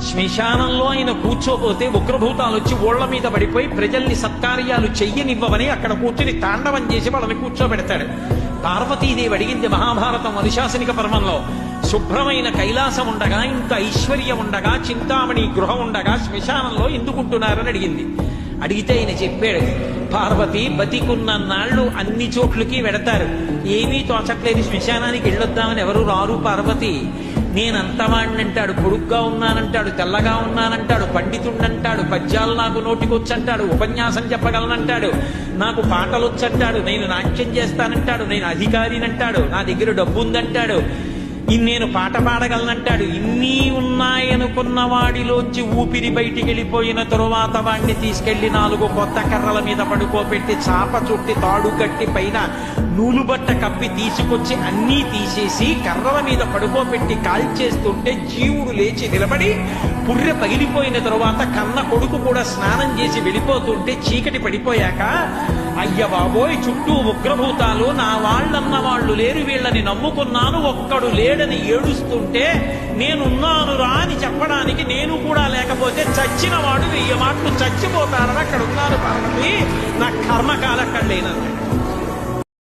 శ్మశానంలో ఆయన కూర్చోపోతే ఉగ్రభూతాలు వచ్చి ఓళ్ల మీద పడిపోయి ప్రజల్ని సత్కార్యాలు చెయ్యనివ్వవని అక్కడ కూర్చుని తాండవం చేసి వాళ్ళని కూర్చోబెడతాడు. పార్వతీదేవి అడిగింది మహాభారతం అనుశాసనిక పర్వంలో, శుభ్రమైన కైలాసం ఉండగా, ఇంత ఐశ్వర్యం ఉండగా, చింతామణి గృహం ఉండగా శ్మశానంలో ఎందుకుంటున్నారని అడిగింది. అడిగితే ఆయన చెప్పాడు, పార్వతి బతికున్న నాళ్ళు అన్ని చోట్లకి వెడతారు, ఏమీ తోచట్లేదు, శ్మశానానికి వెళ్ళొద్దామని ఎవరు రారు పార్వతి. నేనంతవాణ్ణంటాడు, పొడుగ్గా ఉన్నానంటాడు, తెల్లగా ఉన్నానంటాడు, పండితుణ్ణంటాడు, పద్యాలు నాకు నోటికొచ్చంటాడు, ఉపన్యాసం చెప్పగలనంటాడు, నాకు పాటలొచ్చంటాడు, నేను నాట్యం చేస్తానంటాడు, నేను అధికారినంటాడు, నా దగ్గర డబ్బు ఉందంటాడు, నేను పాట పాడగలనంటాడు. ఇన్ని ఉన్నాయనుకున్న వాడిలోంచి ఊపిరి బయటికి వెళ్ళిపోయిన తరువాత వాడిని తీసుకెళ్లి 4 కొత్త కర్రల మీద పడుకోబెట్టి చాప చుట్టి తాడు కట్టి పైన నూలుబట్ట కప్పి తీసుకొచ్చి అన్నీ తీసేసి కర్రల మీద పడుకోబెట్టి కాల్చేస్తుంటే జీవుడు లేచి నిలబడి పుర్రె పగిలిపోయిన తరువాత కన్న కొడుకు కూడా స్నానం చేసి వెళ్ళిపోతుంటే చీకటి పడిపోయాక, అయ్య బాబోయ్ చుట్టూ ఉగ్రభూతాలు, నా వాళ్ళన్న వాళ్ళు లేరు, వీళ్ళని నమ్ముకున్నాను, ఒక్కడు లేడని ఏడుస్తుంటే నేనున్నాను రా అని చెప్పడానికి నేను కూడా లేకపోతే చచ్చిన వాడు 1000 మాటలు చచ్చిపోతారని అక్కడ ఉన్నాను పార్వతి, నా కర్మకాల అక్కడ లేనన్నాడు.